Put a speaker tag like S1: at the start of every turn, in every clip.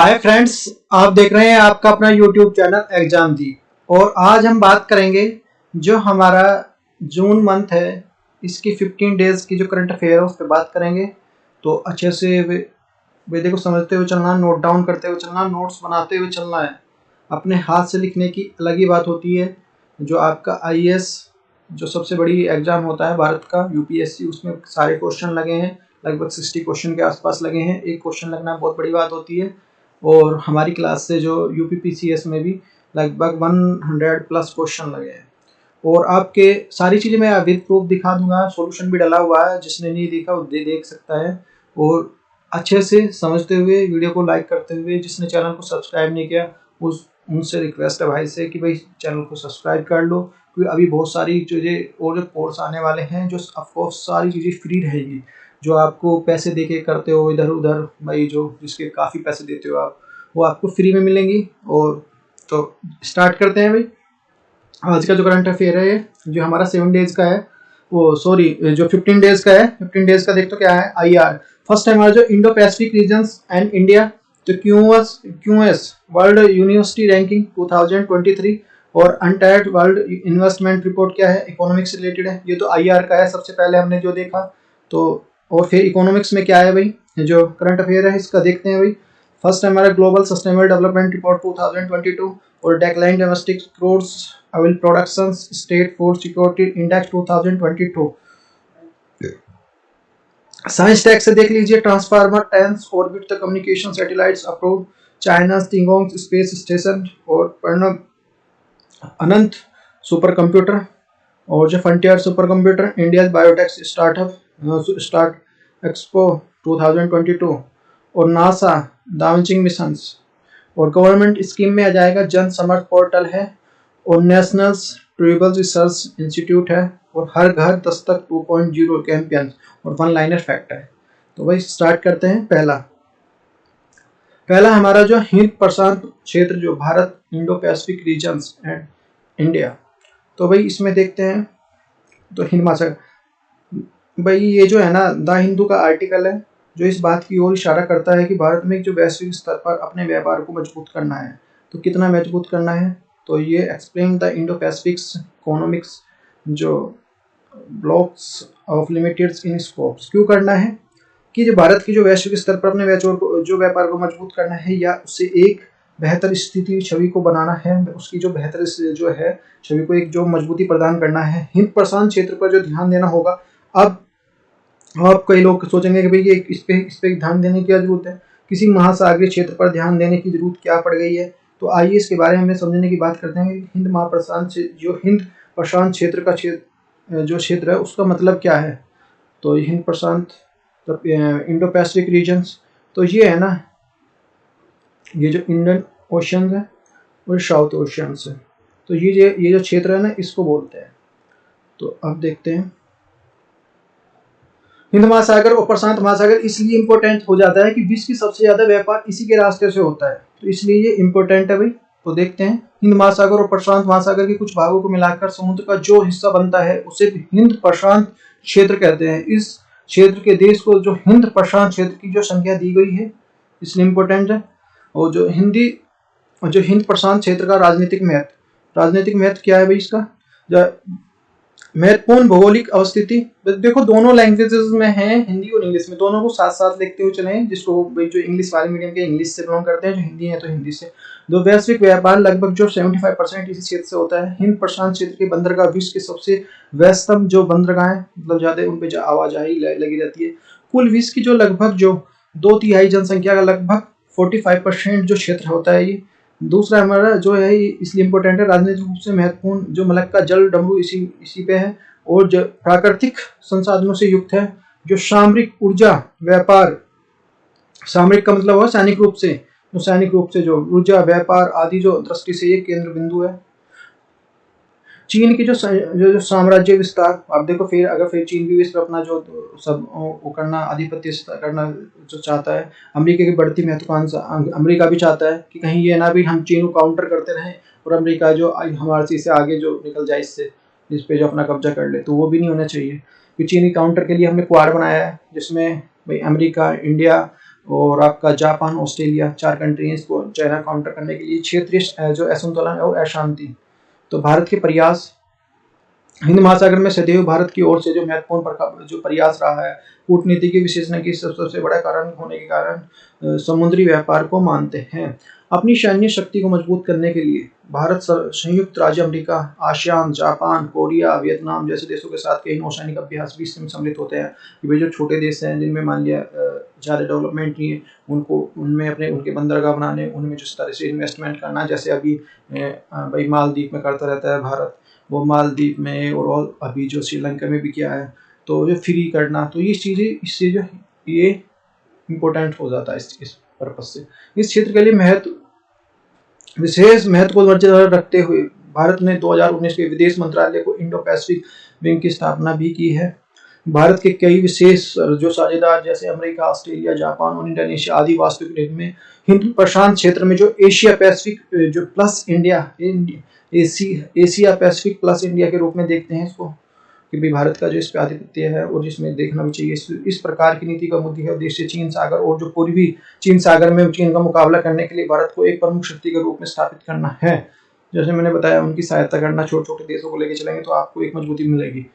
S1: Hi friends, आप देख रहे हैं आपका अपना यूट्यूब चैनल एग्जाम दी। और आज हम बात करेंगे जो हमारा जून मंथ है इसकी 15 डेज की जो करंट अफेयर है उस पर बात करेंगे। तो अच्छे से वेदे को समझते हुए चलना, नोट डाउन करते हुए चलना, नोट्स बनाते हुए चलना है। अपने हाथ से लिखने की अलग ही बात होती है। जो आपका आईएएस जो सबसे बड़ी एग्जाम होता है भारत का यूपीएससी, उसमें सारे क्वेश्चन लगे हैं, लगभग 60 क्वेश्चन के आसपास लगे हैं। एक क्वेश्चन लगना बहुत बड़ी बात होती है। और हमारी क्लास से जो यूपीपीसीएस में भी लगभग 100 प्लस क्वेश्चन लगे हैं। और आपके सारी चीज़ें मैं विद प्रूफ दिखा दूंगा, सॉल्यूशन भी डाला हुआ है, जिसने नहीं देखा वो देख सकता है। और अच्छे से समझते हुए वीडियो को लाइक करते हुए, जिसने चैनल को सब्सक्राइब नहीं किया उनसे रिक्वेस्ट है भाई से कि भाई चैनल को सब्सक्राइब कर लो, क्योंकि अभी बहुत सारी चीज़ें और जो कोर्स आने वाले हैं जो ऑफकोर्स सारी चीज़ें फ्री रहेगी। जो आपको पैसे दे के करते हो इधर उधर, भाई जो जिसके काफ़ी पैसे देते हो आप, वो आपको फ्री में मिलेंगी। और तो स्टार्ट करते हैं भाई। आज का जो करंट अफेयर है जो हमारा 7 डेज का है, वो सॉरी जो 15 डेज का है, 15 डेज का देख तो क्या है आईआर। फर्स्ट टाइम हमारा जो Indo Pacific regions and India, तो क्यूएस वर्ल्ड यूनिवर्सिटी रैंकिंग 2023 और अनटायर्ड वर्ल्ड इन्वेस्टमेंट रिपोर्ट क्या है, इकोनॉमिक्स से रिलेटेड है। ये तो आईआर का है सबसे पहले हमने जो देखा। तो और फिर इकोनॉमिक्स में क्या है भाई, जो करंट अफेयर है इसका देखते हैं भाई। फर्स्ट हमारा ग्लोबल सस्टेनेबल डेवलपमेंट रिपोर्ट 2022 और decline domestic growth oil production state food security index 2022। Science tech से देख लीजिए, transformer 10 orbit the communication satellites approve, China Tiangong space station और प्रणब अनंत सुपर कंप्यूटर, और जो frontier super computer India biotech start expo 2022 और NASA DAVINCI missions. और government scheme में आ जाएगा जन समर्थ पोर्टल है और नेशनल ट्राइबल रिसर्च इंस्टीट्यूट है और हर घर दस्तक 2.0 कैंपियन और वन लाइनर फैक्ट है। तो भाई स्टार्ट करते हैं। पहला हमारा जो हिंद प्रशांत क्षेत्र, जो Bharat Indo Pacific regions and India. तो भाई इसमें देखते हैं तो हिंद महासागर, भाई ये जो है ना द हिंदू का आर्टिकल है जो इस बात की ओर इशारा करता है कि भारत में जो वैश्विक स्तर पर अपने व्यापार को मजबूत करना है। तो कितना मजबूत करना है, तो ये एक्सप्लेन द इंडो पैसिफिक्स इकोनॉमिक्स जो blocks of limited in scopes. क्यों करना है कि जो भारत की जो वैश्विक स्तर पर अपने व्यापार को मजबूत करना है या उससे एक बेहतर स्थिति छवि को बनाना है, उसकी जो बेहतर जो है छवि को एक जो मजबूती प्रदान करना है, हिंद प्रशांत क्षेत्र पर जो ध्यान देना होगा। अब आप कई लोग सोचेंगे कि भाई ये इस पे ध्यान देने की क्या जरूरत है, किसी महासागरीय क्षेत्र पर ध्यान देने की जरूरत क्या पड़ गई है। तो आइए इसके बारे में समझने की बात करते हैं। हिंद महाप्रशांत जो हिंद प्रशांत क्षेत्र का जो क्षेत्र है उसका मतलब क्या है। तो हिंद प्रशांत इंडो पैसिफिक रीजन्स, तो ये है ना, ये जो इंडियन ओशन है और साउथ ओशन है, तो ये जो क्षेत्र है ना इसको बोलते हैं। तो अब देखते हैं हिंद महासागर और प्रशांत महासागर इसलिए इंपॉर्टेंट हो जाता है कि विश्व की सबसे ज्यादा व्यापार इसी के रास्ते से होता है, तो इसलिए ये इंपॉर्टेंट है भाई। तो देखते हैं हिंद महासागर और प्रशांत महासागर के कुछ भागों को मिलाकर समुद्र का जो हिस्सा बनता है उसे हिंद प्रशांत क्षेत्र कहते हैं। इस क्षेत्र के देश को जो हिंद प्रशांत क्षेत्र की जो संख्या दी गई है इसलिए इंपॉर्टेंट है। और जो हिंद प्रशांत क्षेत्र का राजनीतिक महत्व क्या है भाई, इसका महत्वपूर्ण भौगोलिक अवस्थिति। देखो दोनों लैंग्वेजेस में है, हिंदी और इंग्लिश में, दोनों को साथ साथ लिखते हुए चलें। जिसको जो इंग्लिश वाले मीडियम के इंग्लिश से बिलोंग करते हैं, जो हिंदी है तो हिंदी से। दो वैश्विक व्यापार लगभग जो 75% इसी क्षेत्र से होता है। हिंद प्रशांत क्षेत्र के बंदरगाह विश्व के सबसे व्यस्तम जो बंदरगाह है, मतलब ज्यादा उन पर आवाजाही लगी रहती है। कुल विश्व की जो लगभग जो 2/3 जनसंख्या का लगभग 45% जो क्षेत्र होता है ये। दूसरा हमारा जो है इसलिए इम्पोर्टेंट है, राजनीतिक रूप से महत्वपूर्ण जो मलक्का जल डमरू इसी पे है और जो प्राकृतिक संसाधनों से युक्त है। जो सामरिक ऊर्जा व्यापार, सामरिक का मतलब है सैनिक रूप से जो ऊर्जा व्यापार आदि जो दृष्टि से ये केंद्र बिंदु है। चीन की जो साम्राज्य विस्तार, आप देखो फिर चीन भी इस पर अपना जो सब वो करना, आधिपत्य करना जो चाहता है। अमेरिका की बढ़ती महत्वाकांक्षा, अमेरिका भी चाहता है कि कहीं ये ना भी हम चीन को काउंटर करते रहें और अमेरिका जो हमारे चीज से आगे जो निकल जाए इससे, इस पे जो अपना कब्जा कर ले, तो वो भी नहीं होना चाहिए। कि चीनी काउंटर के लिए हमने क्वाड बनाया है जिसमें भाई अमेरिका, इंडिया, और आपका जापान, ऑस्ट्रेलिया 4 कंट्री हैं इसको चाइना काउंटर करने के लिए। क्षेत्रीय जो असंतुलन और अशांति, तो भारत के प्रयास हिंद महासागर में सदैव भारत की ओर से जो महत्वपूर्ण जो प्रयास रहा है, कूटनीति के विशेषण की सबसे बड़ा कारण होने के कारण समुद्री व्यापार को मानते हैं। अपनी सैन्य शक्ति को मजबूत करने के लिए भारत संयुक्त राज्य America, ASEAN, Japan, Korea, Vietnam जैसे देशों के साथ कई नौसैनिक अभ्यास भी इसमें सम्मिलित होते हैं। कि वे जो छोटे देश हैं जिनमें मान लिया ज़्यादा डेवलपमेंट नहीं है, उनको उनमें अपने उनके बंदरगाह बनाने, उनमें जिस तरह से इन्वेस्टमेंट करना, जैसे अभी भाई मालदीव में करता रहता है भारत, वो मालदीव में और अभी जो श्रीलंका में भी किया है, तो जो फ्री करना, तो ये चीज़ें इससे जो ये इम्पोर्टेंट हो जाता है इस पर्पज से। इस क्षेत्र के लिए विशेष महत्व को मद्देनजर रखते हुए भारत ने 2019 के विदेश मंत्रालय को इंडो पैसिफिक विंग की स्थापना भी की है। भारत के कई विशेष जो साझेदार जैसे अमेरिका, ऑस्ट्रेलिया, जापान और इंडोनेशिया आदि वास्तविक रूप में हिंद प्रशांत क्षेत्र में जो एशिया पैसिफिक जो plus India Asia Pacific plus India के रूप में देखते हैं इसको, कि भी भारत का जो इस पे आधिपत्य है और जिसमें देखना भी चाहिए। इस प्रकार की नीति का मुख्य उद्देश्य चीन सागर और जो पूर्वी चीन सागर में चीन का मुकाबला करने के लिए भारत को एक प्रमुख शक्ति के रूप में स्थापित करना है। जैसे मैंने बताया, उनकी सहायता करना, छोटे छोटे देशों को लेकर चलेंगे तो आपको एक मजबूती मिलेगी।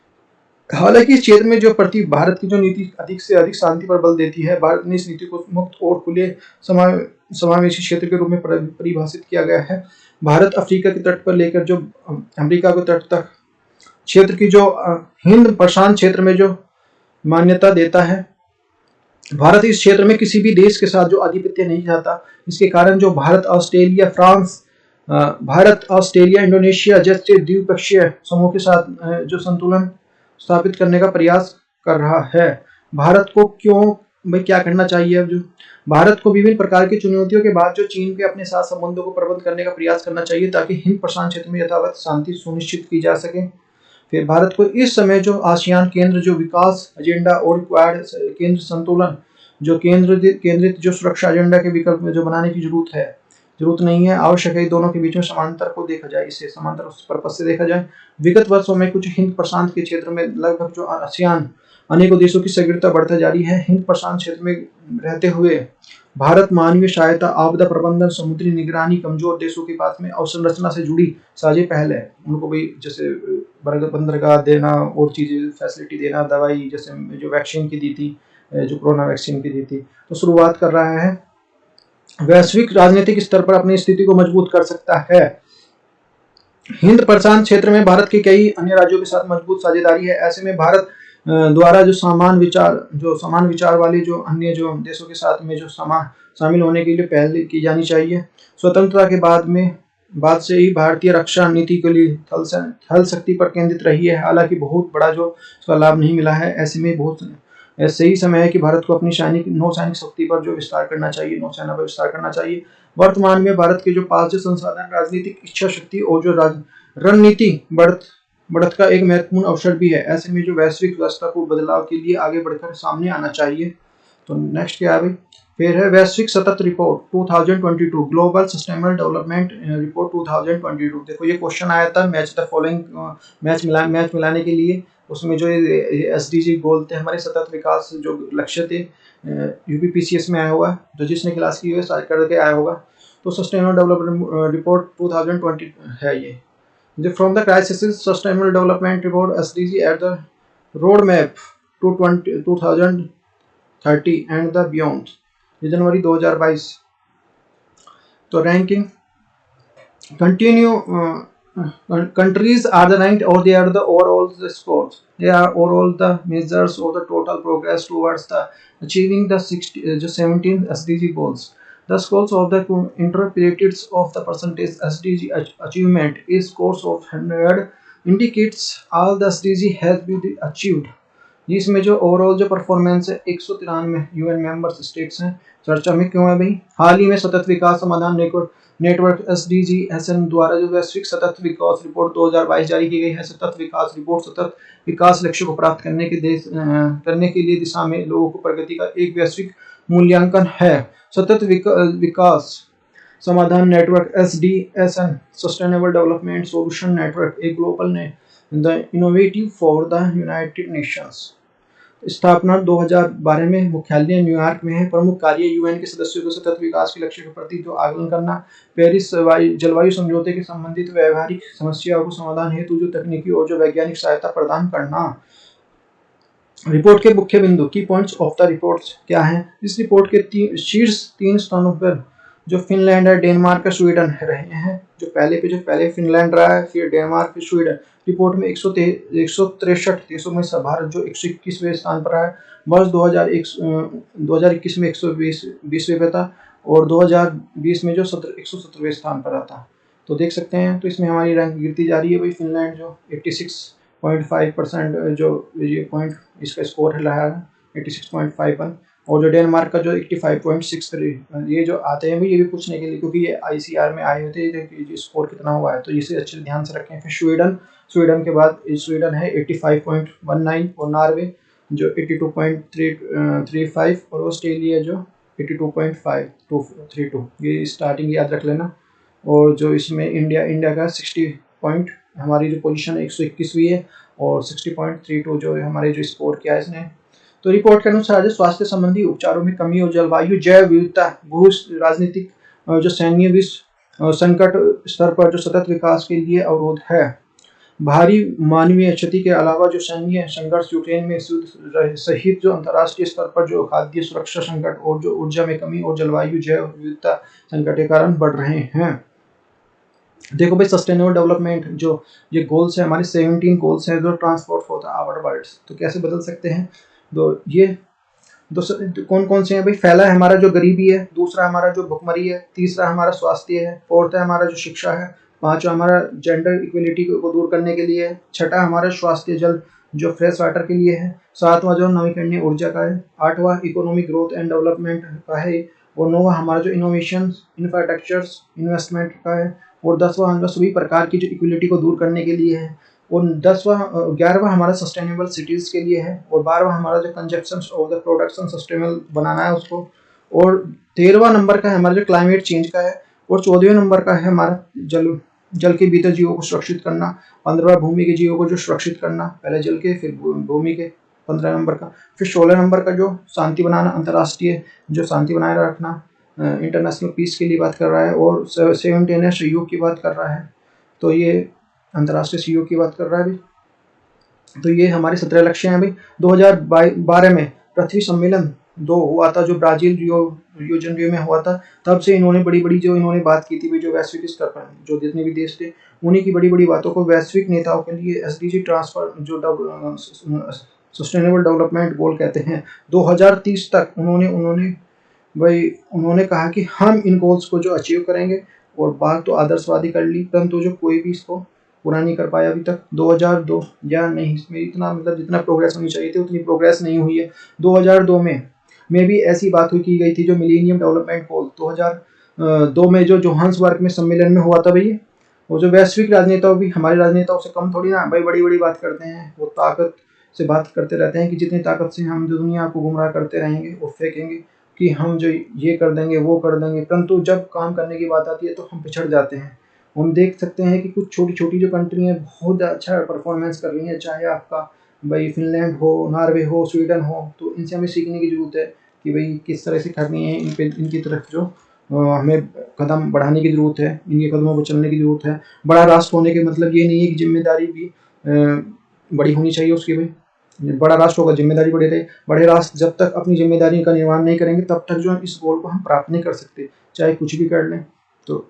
S1: हालांकि इस क्षेत्र में जो प्रति भारत की जो नीति अधिक से अधिक शांति पर बल देती है, भारत ने इस नीति को मुक्त और खुले समावेशी क्षेत्र के रूप में परिभाषित किया गया है। भारत अफ्रीका के तट पर लेकर जो अमेरिका के तट तक क्षेत्र की जो हिंद प्रशांत क्षेत्र में जो मान्यता देता है। भारत इस क्षेत्र में किसी भी देश के साथ जो आधिपत्य नहीं चाहता। इसके कारण जो भारत, ऑस्ट्रेलिया, इंडोनेशिया जैसे द्विपक्षीय समूह के साथ जो संतुलन स्थापित करने का प्रयास कर रहा है। भारत को क्या करना चाहिए? अब जो भारत को विभिन्न प्रकार की चुनौतियों के बाद जो चीन के अपने साथ संबंधों को प्रबंध करने का प्रयास करना चाहिए ताकि हिंद प्रशांत क्षेत्र में यथावत शांति सुनिश्चित की जा सके। फिर भारत को इस समय जो आसियान केंद्र जो विकास एजेंडा और क्वाड केंद्र संतुलन जो केंद्रित जो सुरक्षा एजेंडा के विकल्प में जो बनाने की जरूरत नहीं है, आवश्यक है दोनों के बीच में समांतर को देखा जाए, इसे समांतर उस पर्पज से देखा जाए। विगत वर्षों में कुछ हिंद प्रशांत के क्षेत्र में लगभग जो आसियान अनेकों देशों की सक्रियता बढ़ता जारी है। हिंद प्रशांत क्षेत्र में रहते हुए भारत मानवीय सहायता, आपदा प्रबंधन, समुद्री निगरानी, कमजोर देशों के पास में अवसंरचना से जुड़ी साझे पहल है। उनको भी जैसे बंदरगाह देना और चीजें फैसिलिटी देना, दवाई जैसे जो वैक्सीन की दी थी, जो कोरोना वैक्सीन की दी थी, तो शुरुआत कर रहा है। वैश्विक राजनीतिक स्तर पर अपनी स्थिति को मजबूत कर सकता है। हिंद प्रशांत क्षेत्र में भारत के कई अन्य राज्यों के साथ मजबूत साझेदारी है। ऐसे में भारत द्वारा जो समान विचार वाले जो अन्य जो देशों के साथ में जो शामिल होने के लिए पहल की जानी चाहिए। स्वतंत्रता के बाद से ही भारतीय रक्षा नीति के लिए थल शक्ति पर केंद्रित रही है। हालांकि बहुत बड़ा जो इसका लाभ नहीं मिला है। ऐसे में सही समय है कि भारत को अपनी नौसैनिक शक्ति पर जो विस्तार करना चाहिए, नौसेना पर विस्तार करना चाहिए। वर्तमान में भारत के जो पास जो संसाधन, राजनीतिक इच्छा शक्ति और जो रणनीति बढ़त का एक महत्वपूर्ण अवसर भी है। ऐसे में जो वैश्विक व्यवस्था को बदलाव के लिए आगे बढ़कर सामने आना चाहिए। तो नेक्स्ट क्या है भाई? फिर है वैश्विक सतत report 2022, global sustainable development report 2022। देखो ये क्वेश्चन आया था मैच द फॉलोइंग मैच मिलाने के लिए। उसमें जो SDG गोल थे, हमारे सतत विकास जो लक्ष्य थे, UPPCS में आया हुआ है, जो जिसने क्लास की हुई है करके आया होगा। तो सस्टेनेबल डेवलपमेंट रिपोर्ट 2020 है ये। From the Crisis Sustainable Development Report SDG at the roadmap to 2030 and the beyond, जनवरी 2022। तो ranking countries are the ranked or they are the overall the scores. They are overall the measures of the total progress towards the achieving the 17 SDG goals. The scores of the interpreteds of the percentage SDG achievement is scores of 100 indicates all the SDG has been achieved. जिसमें जो overall जो performance है 193 UN members states हैं। चर्चा में क्यों है भाई? हाल ही में सतत विकास समाधान नेटवर्क SDG SN द्वारा जो वैश्विक सतत विकास रिपोर्ट 2022 जारी की गई है। सतत विकास रिपोर्ट सतत विकास लक्ष्य को प्राप्त करने के लिए दिशा में लोगों को प्रगति का एक वैश्विक मूल्यांकन है। सतत विकास समाधान network SDSN sustainable development solution network एक global the innovative for the United Nations. स्थापना 2012 में, मुख्यालय न्यूयॉर्क में है। प्रमुख कार्य यूएन के सदस्यों को सतत विकास के लक्ष्य के प्रति जो आकलन करना, पेरिस जलवायु समझौते के संबंधित व्यवहारिक समस्याओं को समाधान हेतु जो तकनीकी और जो वैज्ञानिक सहायता प्रदान करना। रिपोर्ट के मुख्य बिंदु, की पॉइंट्स ऑफ द रिपोर्ट क्या हैं? इस रिपोर्ट के शीर्ष 3 स्थानों पर जो फिनलैंड है, डेनमार्क, स्वीडन रहे हैं। जो पहले फिनलैंड रहा है, फिर डेनमार्क, फिर स्वीडन। रिपोर्ट में 163 देशों में भारत जो 121वें स्थान पर है। वर्ष 2021 में 120वें पे था और 2020 में जो 117वें स्थान पर आता। तो देख सकते हैं, तो इसमें हमारी रैंक गिरती जा रही है भाई। फिनलैंड जो 86.5% जो ये पॉइंट इसका स्कोर रहा है 86.51, और जो डेनमार्क का जो 85.63, ये जो आते हैं भाई ये भी पूछने के लिए, क्योंकि ये आईसीआर में आए होते हैं कि स्कोर कितना हुआ है, तो इसे अच्छे ध्यान से रखें। फिर स्वीडन के बाद स्वीडन है 85.19, और नॉर्वे जो 82.35, और ऑस्ट्रेलिया जो 82.532, ये स्टार्टिंग याद रख लेना। और जो इसमें इंडिया का 60 पॉइंट, हमारी जो पोजीशन 121वीं है, और 60.32 जो हमारे जो स्कोर किया है इसने। तो रिपोर्ट के अनुसार स्वास्थ्य संबंधी उपचारों में कमी और जलवायु, जैव विविधता, भू राजनीतिक जो सैन्य संकट स्तर पर जो सतत विकास के लिए अवरोध है। भारी मानवीय क्षति के अलावा जो सैन्य संघर्ष यूक्रेन में सहित जो अंतर्राष्ट्रीय स्तर पर जो खाद्य सुरक्षा संकट और जो ऊर्जा में कमी और जलवायु जैव विविधता संकट के कारण बढ़ रहे हैं। देखो भाई, सस्टेनेबल डेवलपमेंट जो ये गोल्स है हमारे 17 गोल्स हैं जो transport for the our world, तो कैसे बदल सकते हैं? तो ये कौन कौन से हैं भाई? पहला है हमारा जो गरीबी है, दूसरा हमारा जो भुखमरी है, तीसरा हमारा स्वास्थ्य है, फोर्थ है हमारा जो शिक्षा है, पांचवा हमारा जेंडर इक्वलिटी को दूर करने के लिए है, छठा हमारा स्वास्थ्य जल जो फ्रेश वाटर के लिए है, सातवां जो नवीकरणीय ऊर्जा का है, आठवां इकोनॉमिक ग्रोथ एंड डेवलपमेंट का है, और नौवां हमारा जो इनोवेशन इंफ्रास्ट्रक्चर्स इन्वेस्टमेंट का है, और 10वां हमारा सभी प्रकार की जो इक्वलिटी को दूर करने के लिए है, और 11वां हमारा सस्टेनेबल सिटीज के लिए है, और 12वां हमारा जो consumption of the production sustainable बनाना है उसको, और 13वां नंबर का है हमारा जो क्लाइमेट चेंज का है, और 14वें नंबर का है हमारा जल के भीतर जीवों को सुरक्षित करना, 15वां भूमि के जीवों को जो सुरक्षित करना, पहले जल के फिर भूमि के 15 नंबर का, फिर 16 नंबर का जो शांति बनाना, अंतर्राष्ट्रीय जो शांति बनाए रखना, इंटरनेशनल पीस के लिए बात कर रहा है, और 17 है सहयोग की बात कर रहा है, तो ये अंतर्राष्ट्रीय सहयोग की बात कर रहा है भाई। तो ये हमारे 17 लक्ष्य हैं भाई। 2012 में पृथ्वी सम्मेलन 2 हुआ था जो ब्राजील रियो जनवरी में हुआ था। तब से इन्होंने बड़ी जो इन्होंने बात की थी भाई, जो वैश्विक स्तर पर जो जितने भी देश थे उन्हीं की बड़ी बातों को वैश्विक नेताओं के लिए एसडीजी ट्रांसफर जो सस्टेनेबल डेवलपमेंट गोल कहते हैं 2030 तक उन्होंने कहा कि हम इन गोल्स को जो अचीव करेंगे। और बात तो आदर्शवादी कर ली, परंतु जो कोई भी इसको पूरा नहीं कर पाया अभी तक। 2002 या नहीं, इसमें इतना मतलब जितना प्रोग्रेस होनी चाहिए थी उतनी प्रोग्रेस नहीं हुई है। 2002 में भी ऐसी बात हुई की गई थी जो मिलेनियम डेवलपमेंट गोल 2002 में जो जोहान्सबर्ग में सम्मेलन में हुआ था भैया। वो जो वैश्विक राजनेताओं भी हमारे राजनेताओं से कम थोड़ी ना भाई, बड़ी बात करते हैं, वो ताकत से बात करते रहते हैं कि जितनी ताकत से हम दुनिया को गुमराह करते रहेंगे और फेंकेंगे कि हम जो ये कर देंगे वो कर देंगे, परंतु जब काम करने की बात आती है तो हम पिछड़ जाते हैं। हम देख सकते हैं कि कुछ छोटी जो कंट्री हैं बहुत अच्छा परफॉर्मेंस कर रही हैं, चाहे आपका भाई फिनलैंड हो, नॉर्वे हो, स्वीडन हो, तो इनसे हमें सीखने की ज़रूरत है कि भाई किस तरह से करनी है। इनकी तरफ जो हमें कदम बढ़ाने की ज़रूरत है, इनके कदमों पर चलने की ज़रूरत है। बड़ा राष्ट्र होने के मतलब ये नहीं है कि जिम्मेदारी भी बड़ी होनी चाहिए उसकी भाई। बड़ा राष्ट्र होगा जिम्मेदारी बड़ी रहे। बड़े राष्ट्र जब तक अपनी जिम्मेदारी का निर्वहन नहीं करेंगे तब तक जो इस गोल को हम प्राप्त नहीं कर सकते, चाहे कुछ भी कर लें। तो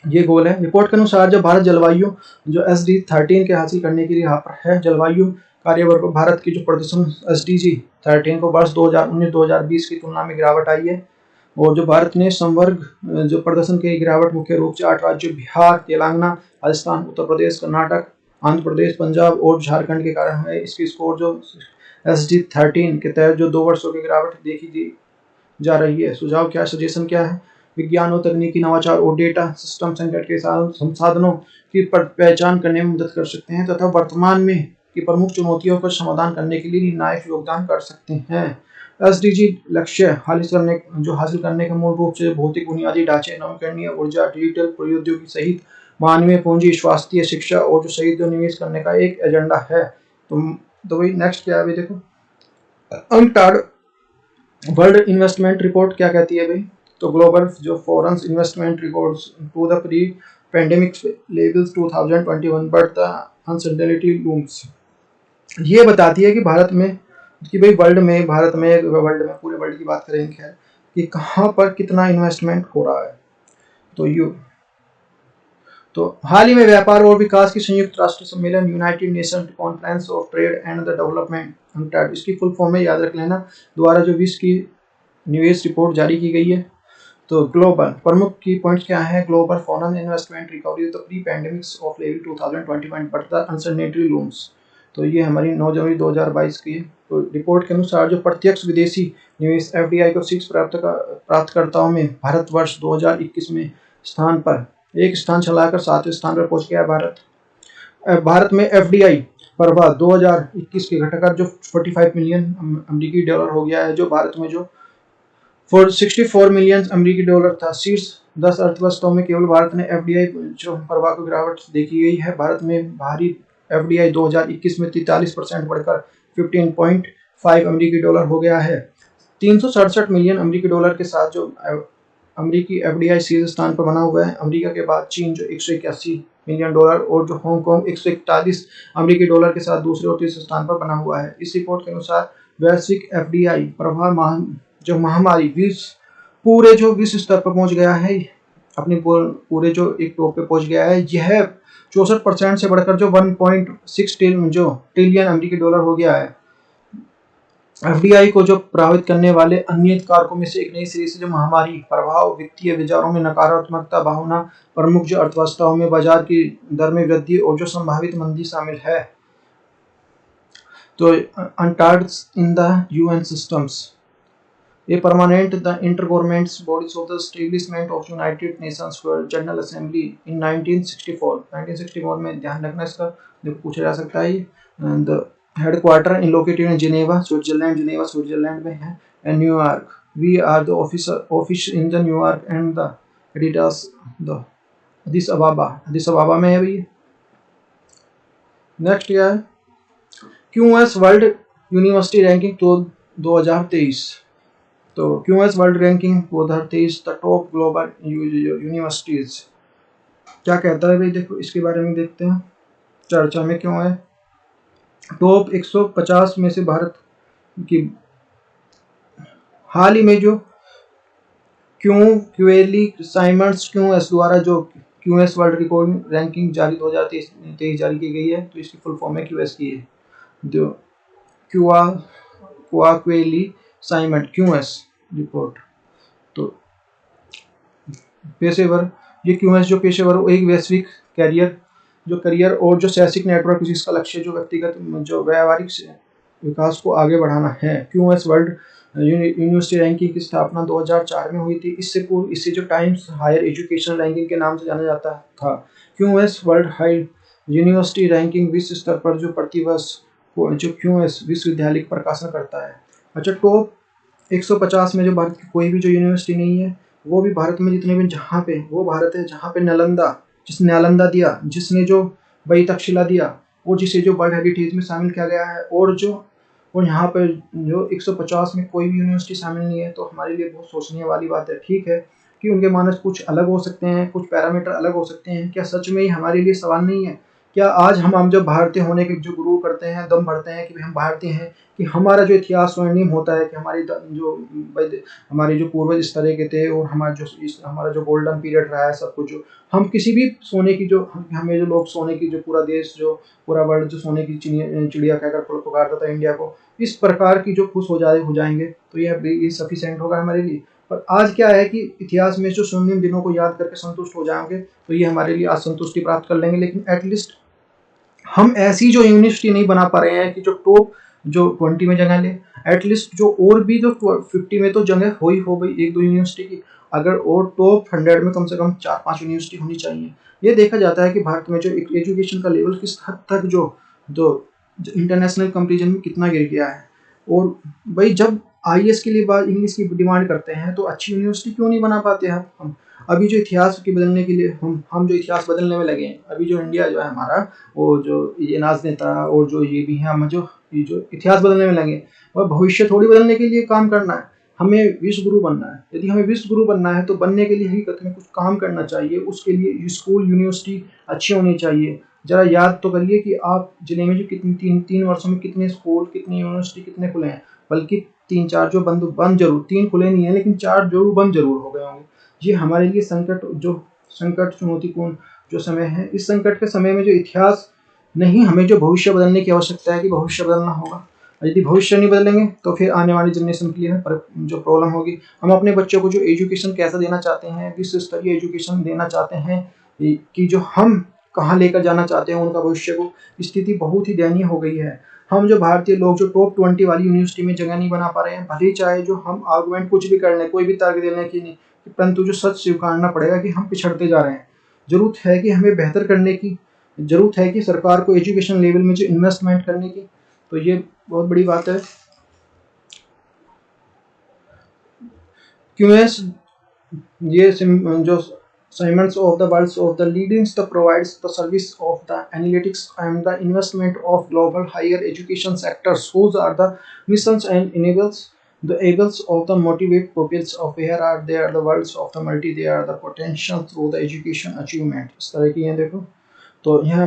S1: ये गोल है। रिपोर्ट के अनुसार जब भारत जलवायु जो SD13 के हासिल करने के लिए यहाँ पर है, जलवायु कार्यवर्ग पर भारत की जो प्रदर्शन SDG 13 को वर्ष 2019-2020 की तुलना में गिरावट आई है। और जो भारत ने संवर्ग जो प्रदर्शन की गिरावट मुख्य रूप से 8 राज्यों बिहार, तेलंगाना, राजस्थान, उत्तर प्रदेश, कर्नाटक, आंध्र प्रदेश, पंजाब और झारखंड के कारण है। इसकी स्कोर जो SD13 के तहत जो 2 वर्षों की गिरावट देखी जा रही है। सुझाव क्या, सजेशन क्या है? विज्ञान और तकनीकी नवाचार और डेटा सिस्टम संकट के संसाधनों की पहचान करने में मदद कर सकते हैं तथा वर्तमान में की प्रमुख चुनौतियों का समाधान करने के लिए निर्णायक योगदान कर सकते हैं। SDG लक्ष्य हासिल करने के मूल रूप से भौतिक बुनियादी ढांचे, नवीकरणीय ऊर्जा, डिजिटल प्रौद्योगिकी सहित मानवीय पूंजी, स्वास्थ्य, शिक्षा और जो सहित निवेश करने का एक एजेंडा है। तो भाई नेक्स्ट क्या है भाई, देखो अनटार्ड वर्ल्ड इन्वेस्टमेंट रिपोर्ट क्या कहती है भाई? तो ग्लोबल जो foreign investment records to the pre pandemic levels 2021 but the uncertainty looms. ये बताती है कि भारत में, कि भाई वर्ल्ड में, भारत में, वर्ल्ड में, पूरे वर्ल्ड की बात करेंगे खैर, कि कहाँ पर कितना इन्वेस्टमेंट हो रहा है। तो हाल ही में व्यापार और विकास की संयुक्त राष्ट्र सम्मेलन United Nation conference of trade and the development UNCTAD, इसकी फुल फॉर्म में याद रख लेना, द्वारा जो विश्व की निवेश रिपोर्ट जारी की गई है। तो ग्लोबल प्रमुख की पॉइंट्स क्या है? Global foreign investment recovery the pre pandemics of level 2021 but the uncertainty looms. तो ये हमारी 9 जनवरी 2022 की है। तो रिपोर्ट के अनुसार जो प्रत्यक्ष विदेशी निवेश एफडीआई को शीर्ष प्राप्तकर्ताओं में भारत वर्ष 2021 में स्थान पर एक स्थान चलाकर 7वें स्थान पर पहुंच गया भारत। भारत में एफडीआई प्रवाह 2021 के घटकर जो 45 मिलियन अमेरिकी डॉलर हो गया है, जो भारत में जो 64 मिलियन अमेरिकी डॉलर था। शीर्ष 10 अर्थव्यवस्थाओं में केवल भारत ने एफडीआई जो प्रवाह को गिरावट देखी गई है। भारत में बाहरी एफडीआई 2021 में 43% बढ़कर 15.5 अमेरिकी डॉलर हो गया है। 367 मिलियन अमेरिकी डॉलर के साथ जो अमेरिकी एफडीआई शीर्ष स्थान पर बना हुआ है। अमेरिका के बाद चीन जो 181 मिलियन डॉलर और जो हांगकांग 141 अमेरिकी डॉलर के साथ दूसरे और तीसरे स्थान पर बना हुआ है। इस रिपोर्ट के अनुसार वैश्विक एफडीआई प्रभाव जो महामारी पूरे जो विश्व स्तर पर पहुंच गया है, अपने पूरे जो एक टॉप पे पहुंच गया है। यह 64% से बढ़कर जो 1.6 ट्रिलियन अमेरिकी डॉलर हो गया है। एफडीआई को जो प्रभावित करने वाले अन्य कारकों में से एक नई सीरीज से जो महामारी प्रभाव, वित्तीय बाजारों में नकारात्मकता भावना, प्रमुख जो अर्थव्यवस्थाओं में बाजार की दर में वृद्धि और जो संभावित मंदी शामिल है। तो UNCTAD in the UN systems, A permanent the intergovernmental bodies of the establishment of United Nations World General Assembly in 1964। 1964 में ध्यान रखना इसका, देखो पूछा जा सकता है। The headquarter in located in Geneva Switzerland, Geneva Switzerland में है। And New York, we are the office in the New York and the Adidas the Addis Ababa में है भैया। नेक्स्ट क्या है? QS world university ranking 2023। तो QS world ranking 2023 the top global universities क्या कहता है भाई? देखो इसके बारे में देखते हैं, चर्चा में क्यों है। टॉप 150 में से भारत की हाल ही में जो क्यूएली साइमंड्स क्यूएस द्वारा जो क्यूएस वर्ल्ड रिकॉर्ड रैंकिंग जारी 2023 जारी की गई है। तो इसकी फुल फॉर्म है क्यूएस की है, जो क्वाक्वेली साइमंड क्यूएस रिपोर्ट। तो पेशेवर, ये क्यूएस जो पेशेवर एक वैश्विक करियर और जो शैक्षिक नेटवर्क जिसका लक्ष्य जो व्यक्तिगत जो व्यावहारिक विकास को आगे बढ़ाना है। क्यूएस वर्ल्ड यूनिवर्सिटी रैंकिंग की स्थापना 2004 में हुई थी। इससे पूर्व इसे जो टाइम्स हायर एजुकेशन रैंकिंग के नाम से जाना जाता था। QS world high university ranking विश्व स्तर पर जो प्रतिवर्ष जो क्यूएस विश्वविद्यालय प्रकाशन करता है। अच्छा, टॉप 150 में जो भारत की कोई भी जो यूनिवर्सिटी नहीं है, वो भी भारत में जितने भी जहाँ पे वो भारत है जहाँ पे नालंदा, जिसने नालंदा दिया, जिसने जो वही तक्षशिला दिया और जिसे जो वर्ल्ड हेरिटेज में शामिल किया गया है, और यहाँ पे जो 150 में कोई भी यूनिवर्सिटी शामिल नहीं है। तो हमारे लिए बहुत सोचने वाली बात है। ठीक है कि उनके मानस कुछ अलग हो सकते हैं, कुछ पैरामीटर अलग हो सकते हैं, क्या सच में ही हमारे लिए सवाल नहीं है? क्या आज हम जो भारतीय होने के जो गुरु करते हैं, दम भरते हैं कि हम भारतीय हैं, कि हमारा जो इतिहास स्वर्णिम होता है, कि हमारे जो पूर्वज इस तरह के थे और हमारा जो गोल्डन पीरियड रहा है, सब कुछ जो हम किसी भी सोने की जो हमें जो लोग सोने की जो पूरा देश जो पूरा वर्ल्ड जो सोने की चिड़िया कहकर पुकारता था इंडिया को, इस प्रकार की जो खुश हो जाएंगे तो यह सफिशिएंट होगा हमारे लिए। पर आज क्या है कि इतिहास में जो स्वर्णिम दिनों को याद करके संतुष्ट हो जाएंगे तो ये हमारे लिए आज संतुष्टि प्राप्त कर लेंगे। लेकिन एटलीस्ट हम ऐसी जो यूनिवर्सिटी नहीं बना पा रहे हैं कि जो टॉप जो 20 में जगह ले, एटलीस्ट जो और भी जो 50 में तो जगह हो गई 1-2 यूनिवर्सिटी की, अगर और टॉप 100 में कम से कम 4-5 यूनिवर्सिटी होनी चाहिए। ये देखा जाता है कि भारत में जो एजुकेशन का लेवल किस हद तक जो इंटरनेशनल कंपेरिजन में कितना गिर गया है। और भाई जब आईएएस के लिए बात इंग्लिश की डिमांड करते हैं तो अच्छी यूनिवर्सिटी क्यों नहीं बना पाते हम? अभी जो इतिहास की बदलने के लिए हम जो इतिहास बदलने में लगे हैं, अभी जो इंडिया जो है हमारा, वो जो ये राजनेता और जो ये भी हैं, हम जो ये जो इतिहास बदलने में लगे और भविष्य थोड़ी बदलने के लिए काम करना है, हमें विश्व गुरु बनना है। यदि हमें विश्व गुरु बनना है तो बनने के लिए हकीकत में कुछ काम करना चाहिए। उसके लिए स्कूल यूनिवर्सिटी अच्छी होनी चाहिए। जरा याद तो करिए कि आप जिले में जो कितनी तीन वर्षों में कितने स्कूल, कितनी यूनिवर्सिटी, कितने खुले हैं, बल्कि 3-4 जो बंद जरूर, 3 खुले नहीं है लेकिन 4 जरूर बंद जरूर हो गए होंगे। ये हमारे लिए संकट चुनौतीपूर्ण जो समय है, इस संकट के समय में जो इतिहास नहीं, हमें जो भविष्य बदलने की आवश्यकता है कि भविष्य बदलना होगा। यदि भविष्य नहीं बदलेंगे तो फिर आने वाली जनरेशन के लिए जो प्रॉब्लम होगी। हम अपने बच्चों को जो एजुकेशन कैसा देना चाहते हैं, विश्व स्तरीय एजुकेशन देना चाहते हैं कि जो हम कहाँ लेकर जाना चाहते हैं उनका भविष्य को, स्थिति बहुत ही दयनीय हो गई है। हम जो भारतीय लोग जो टॉप 20 वाली यूनिवर्सिटी में जगह नहीं बना पा रहे हैं, भले ही चाहे जो हम आर्गुमेंट कुछ भी कर लें, कोई भी तर्क देने की नहीं, परंतु जो सच स्वीकारना पड़ेगा कि हम पिछड़ते जा रहे हैं। जरूरत है कि हमें बेहतर करने की, जरूरत है कि सरकार को एजुकेशन लेवल में जो इन्वेस्टमेंट करने की, तो ये बहुत बड़ी बात है। क्यूएस ये जो Siemens of the world of the leading the provides the service of the analytics and the investment of global higher education sectors, whose are the missions and enables the ables of the motivate pupils of where are they are the worlds of the multi, they are the potential through the education achievement। इस तरह की है देखो। तो यहाँ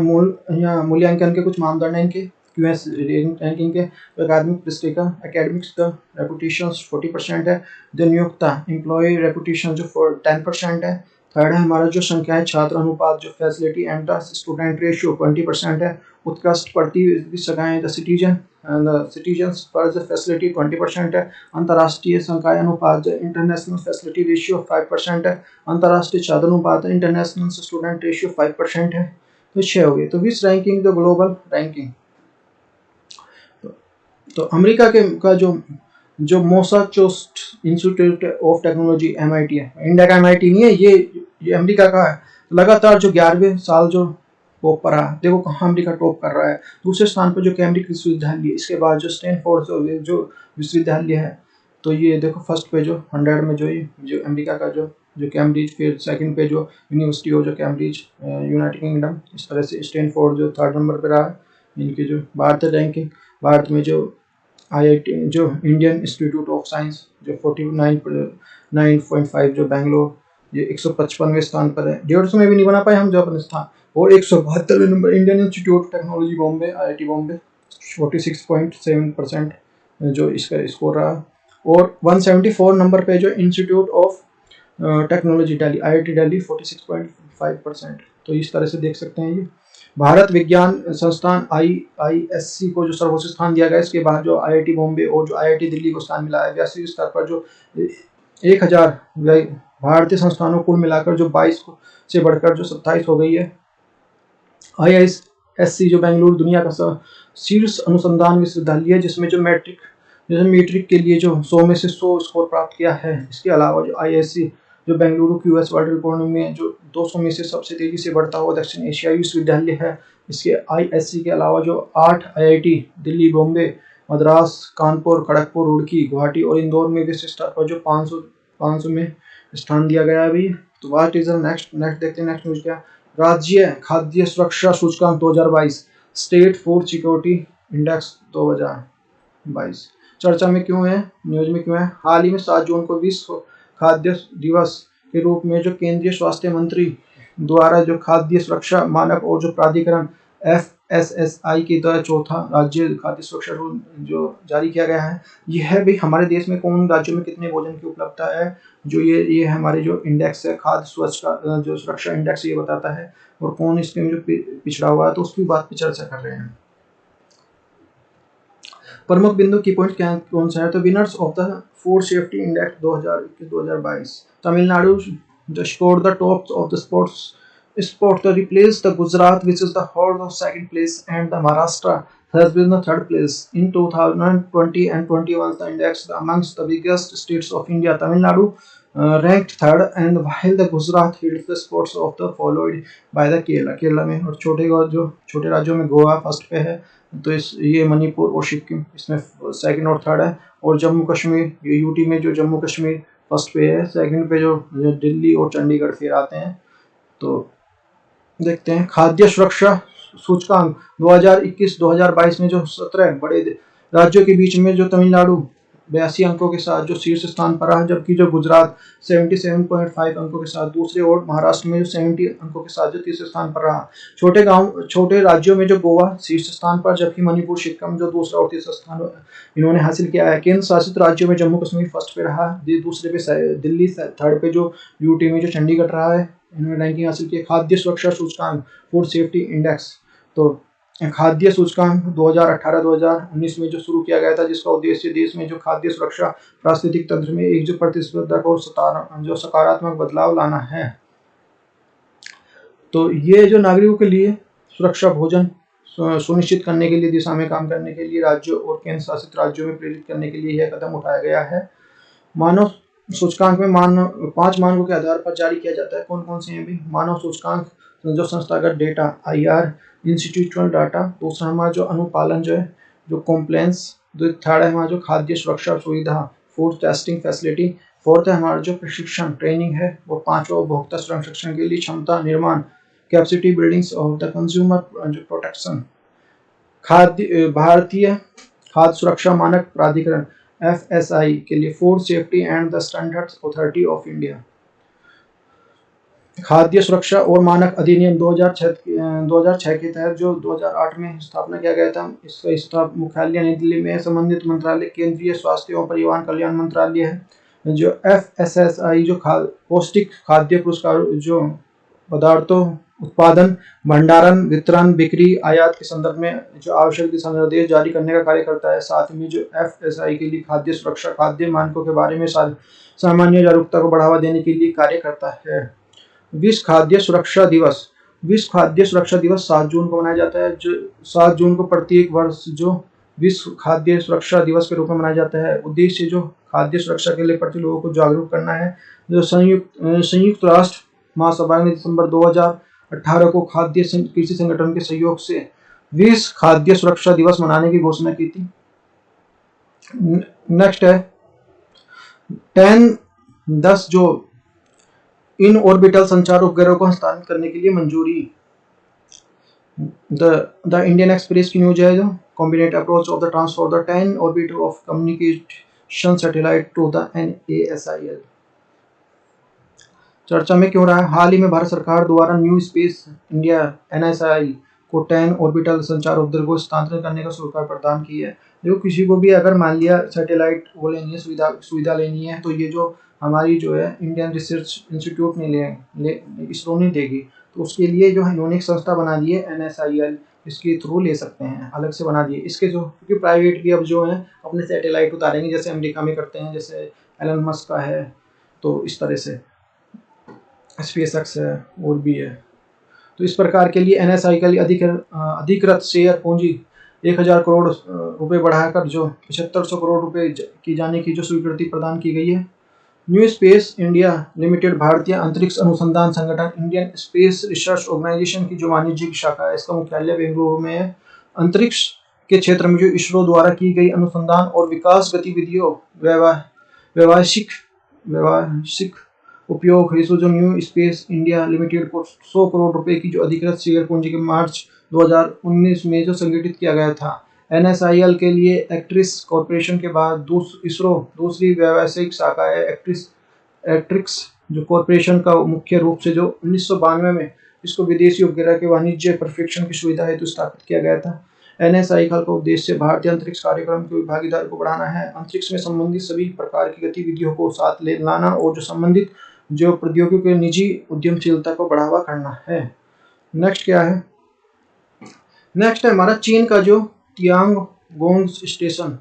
S1: मूल्यांकन के कुछ मानदंड हैं इनके क्यूएस रैंकिंग के। अकादमिक पुस्तिका एकेडमिक्स का रेपुटेशन 40% है। जो नियोक्ता एम्प्लॉय रेपुटेशन जो 10% है। थर्ड है हमारा जो संख्या है छात्र अनुपात, जो facility and the student ratio 20% है। उत्कृष्ट प्रति सगाएं द सिटीजन्स पर जो फैसिलिटी 20% है। अंतर्राष्ट्रीय संकाय अनुपात जो इंटरनेशनल फैसिलिटी रेशियो 5% है। अंतर्राष्ट्रीय छात्र अनुपात इंटरनेशनल स्टूडेंट रेशियो 5% है। तो 6 हो गए। तो विश्व रैंकिंग जो ग्लोबल रैंकिंग, तो अमेरिका का जो Massachusetts institute of technology MIT है, इंडिया का MIT नहीं है, ये अमेरिका का है। लगातार जो 11वें साल जो टॉप पर रहा, देखो कहाँ अमेरिका टॉप कर रहा है। दूसरे स्थान पर जो कैम्ब्रिज विश्वविद्यालय, इसके बाद जो स्टैनफोर्ड जो विश्वविद्यालय है। तो ये देखो फर्स्ट पे जो 100 में जो अमेरिका का जो कैम्ब्रिज, फिर सेकंड पे जो यूनिवर्सिटी हो जो कैम्ब्रिज यूनाइटेड किंगडम, इस तरह से स्टैनफोर्ड जो 3rd नंबर पे रहा है। इनकी जो भारत रैंकिंग, भारत में जो IIT जो इंडियन इंस्टीट्यूट ऑफ साइंस जो 49.5 जो बेंगलोर, ये 155वें स्थान पर है। 150 में भी नहीं बना पाए हम जो अपने स्थान। और 172वें number Indian Institute of Technology Bombay IIT Bombay 46.7% जो इसका स्कोर रहा। और 174 नंबर पे जो institute of technology Delhi IIT Delhi 46.5%। तो इस तरह से देख सकते हैं। ये भारत विज्ञान संस्थान IISc को जो सर्वोच्च स्थान दिया गया। इसके बाद जो IIT बॉम्बे और जो IIT दिल्ली को स्थान मिला है। वैश्विक स्तर पर जो 1000 भारतीय संस्थानों कुल मिलाकर जो 22 से बढ़कर जो 27 हो गई है। IISc जो बेंगलुरु दुनिया का शीर्ष अनुसंधान विश्वविद्यालय है, जिसमें जो मैट्रिक के लिए जो 100 में से 100 स्कोर प्राप्त किया है। इसके अलावा जो IISc जो बेंगलुरु QS वर्ल्ड रिकॉर्ड में जो 200 में से सबसे तेजी से बढ़ता हुआ दक्षिण एशियाई विश्वविद्यालय है। इसके IISc के अलावा जो 8 IIT दिल्ली, बॉम्बे, मद्रास, कानपुर, खड़गपुर, रुड़की, गुवाहाटी और इंदौर में विश्व स्तर पर जो 500 में स्थान दिया गया है अभी। तो व्हाट इज द नेक्स्ट देखते हैं नेक्स्ट न्यूज क्या। राज्य खाद्य सुरक्षा सूचकांक 2022, स्टेट फूड सिक्योरिटी इंडेक्स 2022 चर्चा में क्यों है, न्यूज में क्यों है। हाल ही में 7 जून को विश्व खाद्य दिवस के रूप में जो केंद्रीय स्वास्थ्य मंत्री द्वारा जो खाद्य सुरक्षा मानक और जो प्राधिकरण FSSAI के द्वारा चौथा राज्य खाद्य सुरक्षा रूल जो जारी किया गया है। यह भी हमारे देश में कौन राज्यों में कितने भोजन की उपलब्धता है, जो ये हमारे जो इंडेक्स है खाद्य सुरक्षा जो सुरक्षा इंडेक्स, ये बताता है। और कौन इसके में जो पिछड़ा हुआ है, तो उसकी बात पे चर्चा कर रहे हैं। प्रमुख बिंदु की पॉइंट क्या कौन सा है। तो winners of the food safety index 2021-2022, Tamil Nadu जो score the top of the sport to replace the Gujarat, which is the hold of second place, and the Maharashtra has been the third place. In 2020 and 21, the index amongst the biggest states of India, Tamil Nadu ranked third, and while the Gujarat held the spots of the followed by the Kerala में। और छोटे राज्यों में Goa first पे है। तो ये मणिपुर और सिक्किम इसमें सेकंड और थर्ड है। और जम्मू कश्मीर, ये यूटी में जो जम्मू कश्मीर फर्स्ट पे है। सेकंड पे जो दिल्ली और चंडीगढ़ फिर आते हैं। तो देखते हैं खाद्य सुरक्षा सूचकांक 2021-2022 में जो 17 बड़े राज्यों के बीच में जो तमिलनाडु 82 अंकों के साथ जो शीर्ष स्थान पर रहा, जबकि जो गुजरात 77.5 अंकों के साथ दूसरे और महाराष्ट्र में जो 70 अंकों के साथ जो तीसरे स्थान पर रहा। छोटे राज्यों में जो गोवा शीर्ष स्थान पर, जबकि मणिपुर सिक्किम जो दूसरा और तीसरा स्थान इन्होंने हासिल किया है। केंद्र शासित राज्यों में जम्मू कश्मीर फर्स्ट पे रहा, दूसरे पे दिल्ली, थर्ड पे जो यूटी में जो चंडीगढ़ रहा है, इन्होंने रैंकिंग हासिल की। खाद्य सुरक्षा सूचकांक फूड सेफ्टी इंडेक्स, तो खाद्य सूचकांक 2018-2019 में जो शुरू किया गया था, जिसका उद्देश्य देश में जो खाद्य सुरक्षा पारिस्थितिक तंत्र में एक जो प्रतिस्पर्धक और जो सकारात्मक बदलाव लाना है। तो ये जो नागरिकों के लिए सुरक्षा भोजन सुनिश्चित करने के लिए दिशा में काम करने के लिए राज्यों और केंद्र शासित राज्यों में प्रेरित करने के लिए यह कदम उठाया गया है। मानव सूचकांक में 5 मानकों के आधार पर जारी किया जाता है। कौन कौन से हैं भी? मानव सूचकांक जो संस्थागत डेटा IR, इंस्टीट्यूशनल डाटा, दूसरा हमारा जो अनुपालन जो है जो कॉम्प्लायंस, थर्ड है हमारा जो खाद्य सुरक्षा सुविधा फूड टेस्टिंग फैसिलिटी, फोर्थ है हमारा जो प्रशिक्षण ट्रेनिंग है, और पांचवा उपभोक्ता संरक्षण के लिए क्षमता निर्माण capacity buildings of the consumer protection. भारतीय खाद्य सुरक्षा मानक प्राधिकरण FSI के लिए food safety and the standards authority of India. खाद्य सुरक्षा और मानक अधिनियम 2006 के तहत जो 2008 में स्थापना किया गया था, इसका मुख्यालय नई दिल्ली में है। संबंधित मंत्रालय केंद्रीय स्वास्थ्य एवं परिवार कल्याण मंत्रालय है। जो FSSAI जो पौष्टिक खाद्य पुरस्कार जो पदार्थों उत्पादन, भंडारण, वितरण, बिक्री, आयात के संदर्भ में जो आवश्यक दिशा निर्देश जारी करने का कार्य करता है। साथ में जो FSI के लिए खाद्य सुरक्षा खाद्य मानकों के बारे में सामान्य जागरूकता को बढ़ावा देने के लिए कार्य करता है। विश्व खाद्य सुरक्षा दिवस 7 जून को मनाया जाता है। जो 7 जून को प्रत्येक वर्ष जो विश्व खाद्य सुरक्षा दिवस के रूप में मनाया जाता है। उद्देश्य जो खाद्य सुरक्षा के लिए प्रति लोगों को जागरूक करना है। जो संयुक्त राष्ट्र महासभा ने दिसंबर 2018 को खाद्य कृषि संगठन के सहयोग से विश्व खाद्य सुरक्षा दिवस मनाने की घोषणा की थी। नेक्स्ट है 10 जो इन ऑर्बिटल संचार उपग्रह को हस्तांतरित करने के लिए मंजूरी। द इंडियन एक्सप्रेस की न्यूज है जो cabinet approach of the transfer the 10 orbit of communication satellite to the NASIL। चर्चा में क्यों रहा है? हाल ही में भारत सरकार द्वारा न्यू स्पेस इंडिया NSI को 10 ऑर्बिटल संचार उपग्रह को हस्तांतरित करने का स्वीकृति प्रदान की है। जो किसी को भी अगर मान लिया सैटेलाइट वो लेनी है, सुविधा लेनी है, तो ये जो हमारी जो है इंडियन रिसर्च इंस्टीट्यूट नहीं इसरो नहीं देगी, तो उसके लिए जो है इन्होंने एक संस्था बना दी है NSIL, इसके थ्रू ले सकते हैं, अलग से बना दिए। इसके जो क्योंकि प्राइवेट भी अब जो है अपने सैटेलाइट उतारेंगे, जैसे अमेरिका में करते हैं, जैसे एलन मस्क का है, तो इस तरह से SpaceX है और भी है। तो इस प्रकार के लिए NSI के लिए अधिकृत शेयर पूंजी 1000 करोड़ रुपए बढ़ाकर जो 7500 करोड़ रुपए की जाने की जो स्वीकृति प्रदान की गई है। न्यू स्पेस इंडिया लिमिटेड भारतीय अंतरिक्ष अनुसंधान संगठन इंडियन स्पेस रिसर्च ऑर्गेनाइजेशन की जो वाणिज्यिक शाखा है, इसका मुख्यालय बेंगलुरु में है। अंतरिक्ष के क्षेत्र में जो इसरो द्वारा की गई अनुसंधान और विकास गतिविधियों व्यावसायिक उपयोग हेतु जो न्यू स्पेस इंडिया लिमिटेड को 100 करोड़ रुपए की जो अधिकृत शेयर पूंजी के मार्च 2019 में जो संगठित किया गया था। NSIL के लिए एक्ट्रिस कॉरपोरेशन के बाद इसरो दूसरी व्यावसायिक शाखा है। एक्ट्रिक्स जो कॉरपोरेशन का मुख्य रूप से जो 1992 में इसको विदेशी उपग्रह के वाणिज्य प्रशिक्षण की सुविधा हेतु स्थापित किया गया था। NSIL का उद्देश्य भारतीय अंतरिक्ष कार्यक्रम की भागीदारी को बढ़ाना है, अंतरिक्ष में संबंधित सभी प्रकार की गतिविधियों को साथ ले लाना और जो संबंधित जो प्रौद्योगिकी के निजी उद्यमशीलता को बढ़ावा करना है। नेक्स्ट क्या है? नेक्स्ट है हमारा चीन का जो Tiangong station,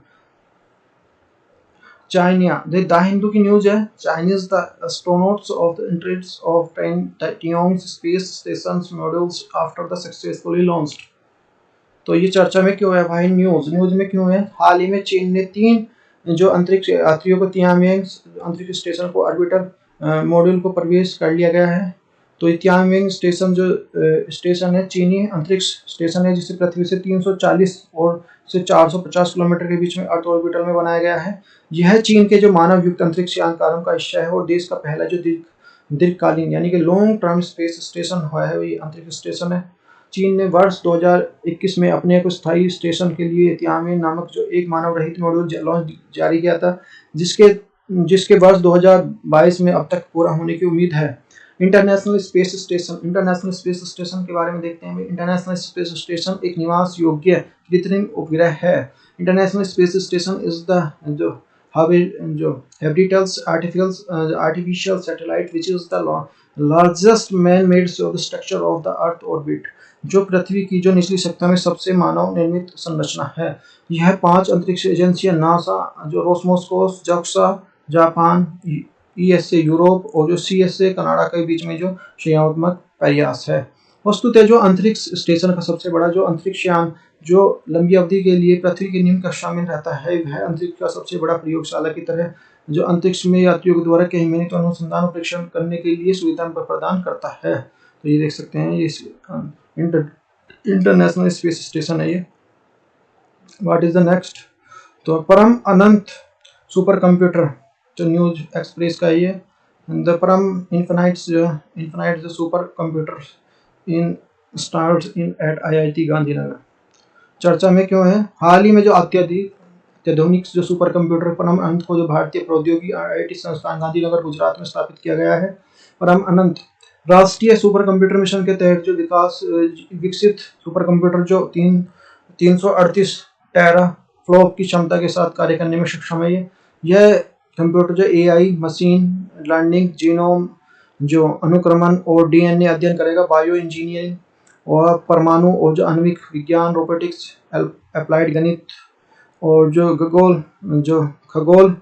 S1: China. The Hindu की न्यूज है, Chinese the astronauts of the interest of Tiangong space station modules after the successfully launched. तो ये चर्चा में क्यों है भाई? न्यूज में क्यों है? हाल ही में चीन ने 3 जो अंतरिक्ष यात्रियों को तियांगोंग अंतरिक्ष स्टेशन को ऑर्बिटर मॉड्यूल को प्रवेश कर लिया गया है। तो तियांगोंग स्टेशन जो स्टेशन है चीनी अंतरिक्ष स्टेशन है, जिसे पृथ्वी से 340 और से 450 किलोमीटर के बीच में अर्थ ऑर्बिटल में बनाया गया है। यह चीन के जो मानव युक्त अंतरिक्ष यान कार्यों का हिस्सा है और देश का पहला जो दीर्घकालीन यानी कि लॉन्ग टर्म स्पेस स्टेशन हुआ है, वही अंतरिक्ष स्टेशन है। चीन ने वर्ष 2021 में अपने एक स्थायी स्टेशन के लिए तियानवे नामक जो एक मानव रहित मॉड्यूल लॉन्च जारी किया था, जिसके जिसके वर्ष 2022 में अब तक पूरा होने की उम्मीद है। इंटरनेशनल स्पेस स्टेशन के बारे में देखते हैं। इंटरनेशनल स्पेस स्टेशन एक निवास योग्य कृत्रिम उपग्रह है। International space station is the जो habitable artificial satellite which is the largest man made structure of the earth orbit, जो पृथ्वी की जो निचली सतह में सबसे मानव निर्मित संरचना है। यह 5 अंतरिक्ष एजेंसियां नासा, जो रोसमोसकोस, जक्सा जापान, ईएसए यूरोप और जो सीएसए कनाडा के बीच में जो संयोगात्मक प्रयास है। वस्तुतः जो अंतरिक्ष स्टेशन का सबसे बड़ा जो अंतरिक्ष यान जो लंबी अवधि के लिए पृथ्वी की निम्न कक्षा में रहता है, वह अंतरिक्ष का सबसे बड़ा प्रयोगशाला की तरह जो अंतरिक्ष में यात्रियों के द्वारा कई मिनट अनुसंधान और परीक्षण करने के लिए सुविधा प्रदान करता है। तो ये देख सकते हैं, ये इंटरनेशनल स्पेस स्टेशन है ये। What is the next? तो परम अनंत सुपर कंप्यूटर जो न्यूज एक्सप्रेस का ये द परम infinite super computer in start in eight IIT Gandhinagar चर्चा में क्यों है? हाल ही में जो अत्याधुनिक जो सुपर कंप्यूटर परम अनंत को जो भारतीय प्रौद्योगिकी आईआईटी संस्थान गांधीनगर गुजरात में स्थापित किया गया है। परम अनंत राष्ट्रीय सुपर कंप्यूटर मिशन के तहत जो विकसित सुपर कंप्यूटर जो 338 टेरा फ्लॉप की क्षमता के साथ कार्य करने में सक्षम है। यह कंप्यूटर जो एआई, मशीन लर्निंग, जीनोम जो अनुक्रमण और डीएनए अध्ययन करेगा, बायो इंजीनियरिंग और परमाणु और जो आणविक विज्ञान, रोबोटिक्स, अप्लाइड गणित और जो खगोल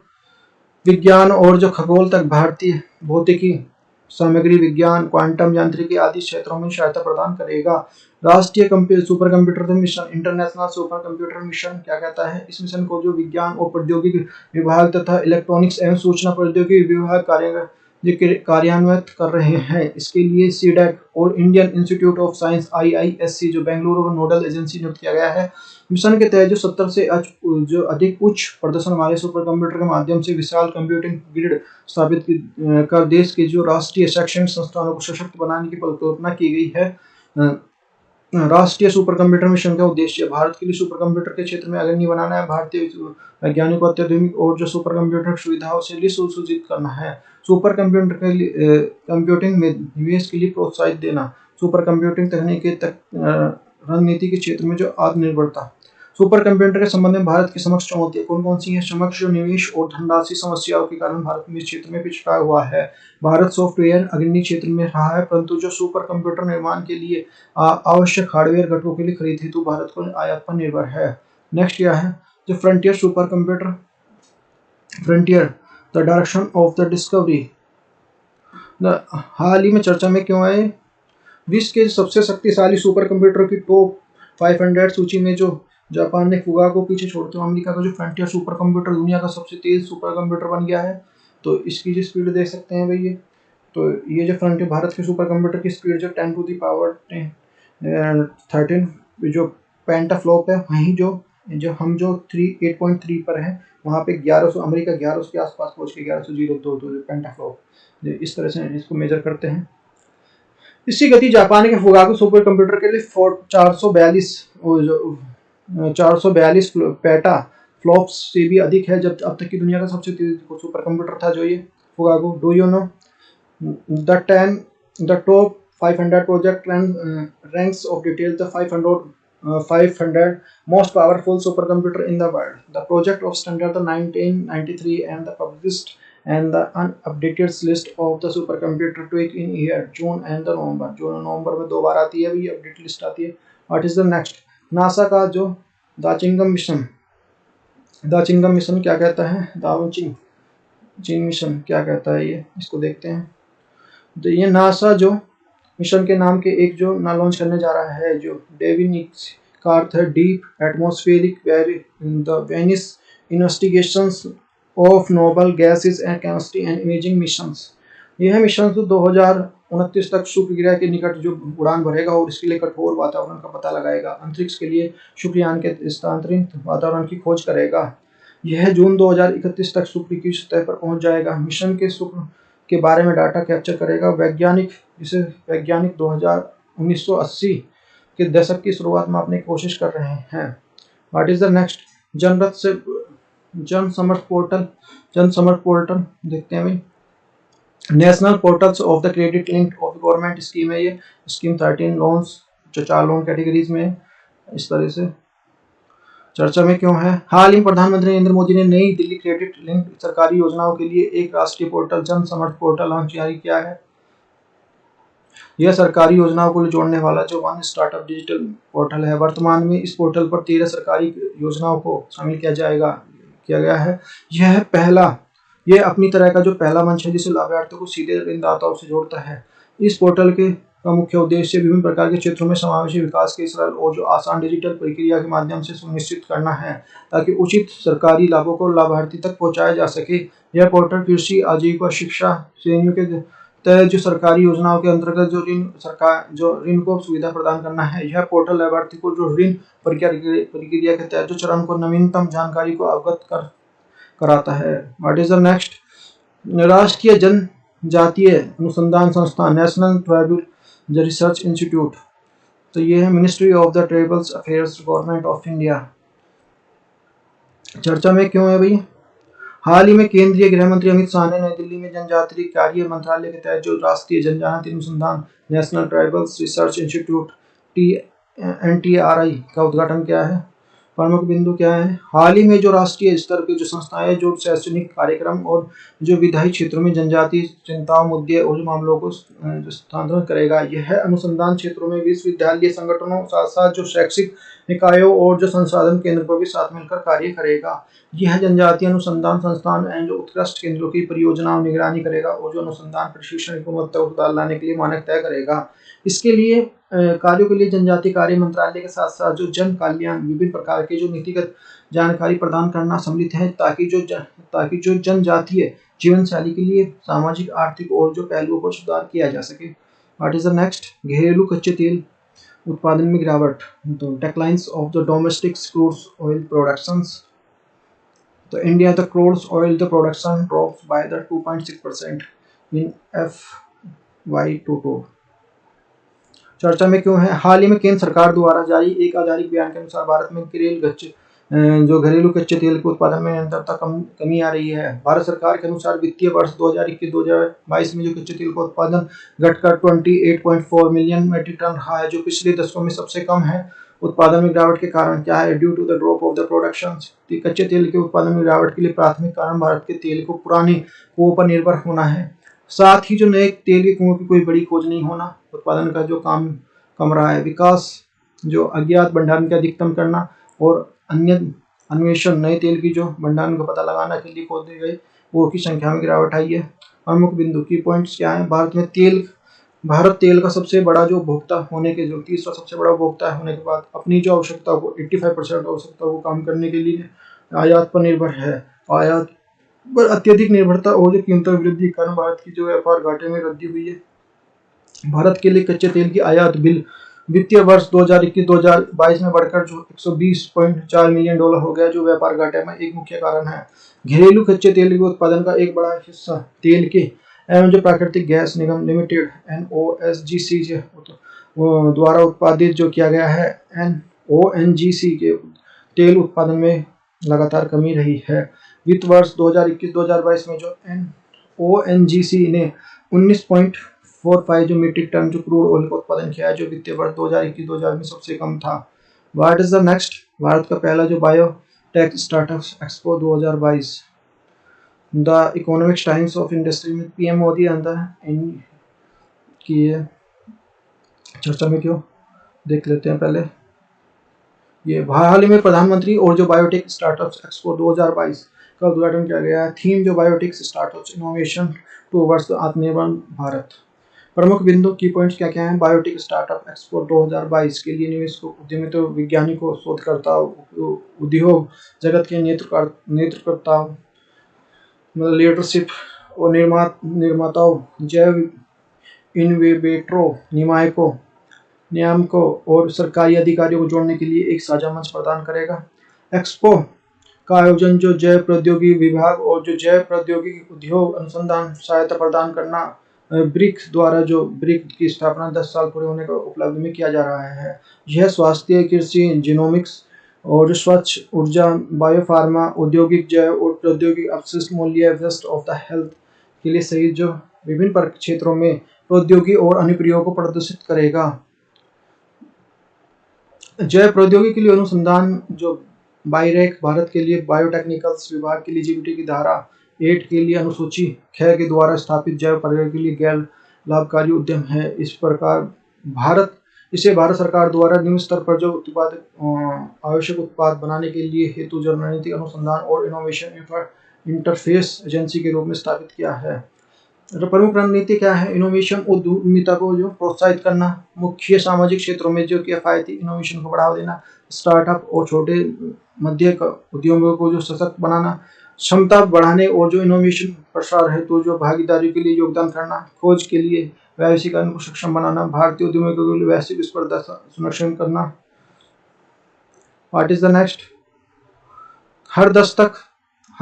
S1: विज्ञान और जो खगोल तक भारतीय भौतिकी, सामग्री विज्ञान, क्वांटम यांत्रिकी आदि क्षेत्रों में सहायता प्रदान करेगा। राष्ट्रीय super computer mission international super computer mission क्या कहता है? इस मिशन को जो विज्ञान और प्रौद्योगिकी विभाग तथा इलेक्ट्रॉनिक्स एवं सूचना प्रौद्योगिकी विभाग कार्यान्वित कर रहे हैं। इसके लिए सीडैक और Indian Institute of science IISc जो बेंगलुरु को नोडल एजेंसी नियुक्त किया गया है। मिशन के तहत जो 70 से जो अधिक उच्च प्रदर्शन वाले सुपर कंप्यूटर के माध्यम से विशाल कंप्यूटिंग ग्रिड स्थापित कर देश के जो राष्ट्रीय शैक्षणिक संस्थानों को सशक्त बनाने की परिकल्पना की गई है। राष्ट्रीय सुपर कंप्यूटर मिशन का उद्देश्य भारत के लिए सुपर कंप्यूटर के क्षेत्र में अग्रणी बनाना है। भारतीय वैज्ञानिकों को अत्याधुनिक और जो सुपर कंप्यूटर सुविधाओं से लिए सुसूचित करना है। सुपर कंप्यूटर के लिए कंप्यूटिंग में निवेश के लिए प्रोत्साहित देना। सुपर कंप्यूटिंग तकनीक के रणनीति के क्षेत्र में जो आत्मनिर्भरता। सुपर कंप्यूटर के संबंध में भारत की समक्ष चुनौतियां कौन कौन सी हैं? समक्ष जो निवेश और धनराशि समस्याओं के कारण भारत इस क्षेत्र में पिछड़ा हुआ है। भारत सॉफ्टवेयर अग्रणी क्षेत्र में रहा है, परंतु जो सुपर कंप्यूटर निर्माण के लिए आवश्यक हार्डवेयर घटकों के लिए खरीद हेतु भारत को आयात पर निर्भर है। नेक्स्ट क्या है? जो frontier super computer, frontier the direction of the discovery हाल ही में चर्चा में क्यों आए? विश्व के सबसे शक्तिशाली सुपर कंप्यूटर की टॉप 500 सूची में जो जापान ने फुगा को पीछे छोड़ते हुए अमेरिका का जो फ्रंटियर सुपर कंप्यूटर दुनिया का सबसे तेज सुपर कंप्यूटर बन गया है। तो इसकी जो स्पीड देख सकते हैं भाई, तो ये जो फ्रंटियर भारत के सुपर कंप्यूटर की स्पीड जो 10 टू द पावर 13 जो पेंटाफ्लॉप है, वहीं जो हम जो 8.3 पर है, वहाँ पे 1100 अमेरिका 1100 के आसपास पहुँच के 1100 पेंटाफ्लॉप इस तरह से इसको मेजर करते हैं। इसी गति जापान के फुगाको सुपर कंप्यूटर के लिए 442 पेटा फ्लॉप्स से भी अधिक है, जब अब तक की दुनिया का सबसे तेज सुपर कंप्यूटर था जो ये Fugaku. Do you know the top 500 project ranks of detail the 500 most powerful supercomputer in the world. The project was started in 1993 and the published and the unupdated list of the supercomputer tweak in year June and the November. जून और नवंबर में 2 बार आती है, ये update list आती है। What is the next? NASA का जो Dachigam mission क्या कहता है? दाचिंग मिशन क्या कहता है ये, इसको देखते हैं। तो ये नासा जो मिशन के नाम के एक जो ना लॉन्च करने जा रहा है, जो डेविनिक्स का अर्थ है deep atmospheric Venice investigations of noble gases and chemistry and imaging missions. यह मिशन 2029 तक शुक्र ग्रह के निकट जो उड़ान भरेगा और इसके लिए कठोर वातावरण का पता लगाएगा। अंतरिक्ष के लिए शुक्रयान के स्थानांतरित वातावरण की खोज करेगा। यह जून 2031 तक शुक्र की सतह पर पहुंच जाएगा। मिशन के शुक्र के बारे में डाटा कैप्चर करेगा। वैज्ञानिक 1980 के दशक की शुरुआत में अपनी कोशिश कर रहे हैं। What is the next? जनरत से जन समर्थ पोर्टल देखते हैं भाई। National portals of the credit link of government scheme है ये। स्कीम 13 लोन्स जो 4 लोन कैटेगरीज में इस तरह से चर्चा में क्यों है? हाल ही प्रधानमंत्री नरेंद्र मोदी ने नई दिल्ली क्रेडिट लिंक सरकारी योजनाओं के लिए एक राष्ट्रीय पोर्टल जन समर्थ पोर्टल लॉन्च जारी किया है। यह सरकारी योजनाओं को जोड़ने वाला जो वन स्टार्टअप डिजिटल पोर्टल है। वर्तमान में इस पोर्टल पर 13 सरकारी योजनाओं को शामिल किया गया है। यह अपनी तरह का जो पहला मंच है जिसे लाभार्थियों को सीधे ऋणदाताओं से जोड़ता है। इस पोर्टल का मुख्य उद्देश्य विभिन्न प्रकार के क्षेत्रों में समावेशी विकास के सरल और जो आसान डिजिटल प्रक्रिया के माध्यम से सुनिश्चित करना है ताकि उचित सरकारी लाभों को लाभार्थी तक पहुंचाया जा सके। यह पोर्टल कृषि, आजीविका, शिक्षा श्रेणियों के तहत जो सरकारी योजनाओं के अंतर्गत जो ऋण को सुविधा प्रदान करना है। यह पोर्टल लाभार्थी को जो ऋण प्रक्रिया के तहत जो चरण को नवीनतम जानकारी को अवगत कराता है। What is the next? राष्ट्रीय जनजातीय अनुसंधान संस्थान नेशनल ट्राइबल रिसर्च इंस्टीट्यूट, तो ये है ministry of the tribals affairs government of India. चर्चा में क्यों है भाई? हाल ही में केंद्रीय गृह मंत्री अमित शाह ने नई दिल्ली में जनजातीय कार्य मंत्रालय के तहत जो राष्ट्रीय जनजातीय अनुसंधान national tribals research institute NTRI का उद्घाटन किया है। प्रमुख बिंदु क्या है? हाल ही में जो राष्ट्रीय स्तर की जो संस्थाएं जो शैक्षणिक कार्यक्रम और जो विधायी क्षेत्रों में जनजातीय चिंताओं, मुद्दे और मामलों को स्थानांतरित करेगा। यह अनुसंधान क्षेत्रों में विश्वविद्यालय संगठनों साथ साथ जो शैक्षिक निकायों और जो संसाधन केंद्र पर भी साथ मिलकर कार्य करेगा। यह जनजातीय अनुसंधान संस्थान जो उत्कृष्ट केंद्रों की परियोजनाओं निगरानी करेगा और जो अनुसंधान प्रशिक्षण गुणवत्ता को सुधार लाने के लिए मानक तय करेगा। इसके लिए कार्यों के लिए जनजातीय कार्य मंत्रालय के साथ साथ जो जन कल्याण विभिन्न प्रकार के जो नीतिगत जानकारी प्रदान करना सम्मिलित है ताकि जो जनजातीय जीवन शैली के लिए सामाजिक, आर्थिक और जो पहलुओं पर सुधार किया जा सके। What is the next? घरेलू कच्चे तेल उत्पादन में गिरावट, तो declines of the domestic crude oil productions. तो India the crude oil the production drops by the 2.6% in FY22। चर्चा में क्यों है? हाल ही में केंद्र सरकार द्वारा जारी एक आधिकारिक बयान के अनुसार भारत में घरेलू कच्चे तेल के उत्पादन में निरंतरता कमी आ रही है। भारत सरकार के अनुसार वित्तीय वर्ष 2021-2022 में जो कच्चे तेल का उत्पादन घटकर 28.4 मिलियन मीट्रिक टन रहा है, जो पिछले दशकों में सबसे कम है। उत्पादन में गिरावट के कारण क्या है? Due to the drop of the production. कच्चे तेल के उत्पादन में गिरावट के लिए प्राथमिक कारण भारत के तेल को पुराने कुओं पर निर्भर होना है, साथ ही जो नए तेल के कुओं की कोई बड़ी खोज नहीं होना। उत्पादन का जो काम कम रहा है। विकास जो अज्ञात भंडारण का अधिकतम करना और अन्य अन्वेषण नए तेल की जो भंडारण का पता लगाना के लिए खोदे गए वो की संख्या में गिरावट आई है। प्रमुख बिंदु की पॉइंट्स क्या है? भारत तेल का सबसे बड़ा जो उपभोक्ता होने के जो तीसरा सबसे बड़ा उपभोक्ता होने के बाद अपनी जो आवश्यकता को 85% आवश्यकता को काम करने के लिए आयात पर निर्भर है। आयात पर अत्यधिक निर्भरता और जो कीमतों में वृद्धि के कारण भारत की जो व्यापार घाटे में वृद्धि हुई है। भारत के लिए कच्चे तेल की आयात बिल वित्तीय वर्ष 2021-2022 में बढ़कर जो 120.4 मिलियन डॉलर हो गया, जो व्यापार घाटे में एक मुख्य कारण है। घरेलू कच्चे तेल के उत्पादन का एक बड़ा हिस्सा तेल के एवं जो प्राकृतिक गैस निगम लिमिटेड NOSGC द्वारा उत्पादित जो किया गया है। ONGC के तेल उत्पादन में लगातार कमी रही है। वित्त वर्ष 2021-2022 में जो ONGC ने 19.45 जो मीट्रिक टन जो क्रूड ऑयल का उत्पादन किया है, जो वित्तीय वर्ष 2021-2022 में सबसे कम था। What is the next? Bharat का पहला जो biotech startup expo 2022 the economics times of industry में PM मोदी अंदर की है। चर्चा में क्यों देख लेते हैं पहले। ये हाल ही में प्रधानमंत्री और जो बायोटेक स्टार्टअप्स एक्सपो 2022 का उद्घाटन किया गया है। थीम जो बायोटेक स्टार्टअप्स इनोवेशन टुवर्ड्स आत्मनिर्भर भारत। प्रमुख बिंदु की पॉइंट्स क्या क्या हैं? बायोटेक स्टार्टअप एक्सपो 2022 के लिए निवेशकों, उद्यमियों, वैज्ञानिकों, शोधकर्ताओं, उद्योग जगत के नेतृत्वकर्ताओं, लीडरशिप और निर्माताओं, जैव इनोवेटरों, नियामकों और सरकारी अधिकारियों को जोड़ने के लिए एक साझा मंच प्रदान करेगा। एक्सपो का आयोजन जो जैव प्रौद्योगिकी विभाग और जो जैव प्रौद्योगिकी उद्योग अनुसंधान सहायता प्रदान करना ब्रिक द्वारा जो ब्रिक की स्थापना 10 साल पूरे होने का उपलब्धि में किया जा रहा है। यह स्वास्थ्य, कृषि, जीनोमिक्स और स्वच्छ ऊर्जा, बायोफार्मा, औद्योगिक जैव और प्रौद्योगिक अपशिष्ट मूल्य, वेस्ट ऑफ द हेल्थ के लिए सहित जो विभिन्न क्षेत्रों में प्रौद्योगिकी और अनुप्रयोग को प्रदर्शित करेगा। जैव प्रौद्योगिकी के लिए अनुसंधान जो बायरेक भारत के लिए बायोटेक्निकल्स विभाग के लिए जीबीटी की धारा 8 के लिए अनुसूची 6 के द्वारा स्थापित जैव प्रौद्योगिकी के लिए गैर लाभकारी उद्यम है। इस प्रकार इसे भारत सरकार द्वारा निम्न स्तर पर जो उत्पाद आवश्यक उत्पाद बनाने के लिए हेतु जो रणनीतिक अनुसंधान और इनोवेशन इंटरफेस एजेंसी के रूप में स्थापित किया है। प्रमुख रणनीति क्या है? इनोवेशन उद्यमिता को जो प्रोत्साहित करना, मुख्य सामाजिक क्षेत्रों में जो किफायती इनोवेशन को बढ़ावा देना, स्टार्टअप और छोटे मध्य उद्योगों को जो सशक्त बनाना, क्षमता बढ़ाने और जो इनोवेशन प्रसार है तो जो भागीदारी के लिए योगदान करना, खोज के लिए वैश्वीकरण को सक्षम बनाना, भारतीय उद्यमियों के लिए वैश्विक स्पर्धा सुनिश्चित करना। What is the next? हर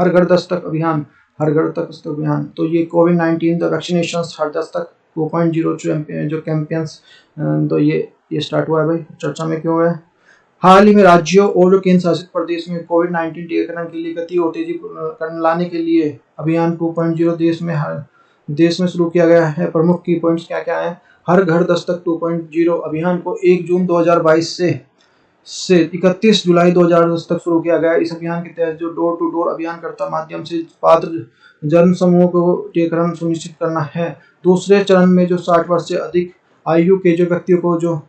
S1: घर दस्तक अभियान। हर घर दस्तक अभियान तो ये कोविड-19 द वैक्सीनेशन हर दस्तक 2.0 जो कैंपेन्स तो ये स्टार्ट हुआ है भाई, चर्चा में क्यों है? हाल ही में राज्यों और जो केंद्र शासित प्रदेश में कोविड-19 टीकाकरण के लिए गति और तेजी लाने के लिए अभियान 2.0 देश में शुरू किया गया है। प्रमुख की पॉइंट्स क्या क्या है? हर घर दस्तक 2.0 अभियान को 1 जून 2022 से 31 जुलाई 2010 तक शुरू किया गया। इस अभियान के तहत जो डोर टू डोर अभियान करता माध्यम से पात्र जन समूह को टीकाकरण सुनिश्चित करना है। दूसरे चरण में जो 60 वर्ष से अधिक आयु के जो व्यक्तियों को जो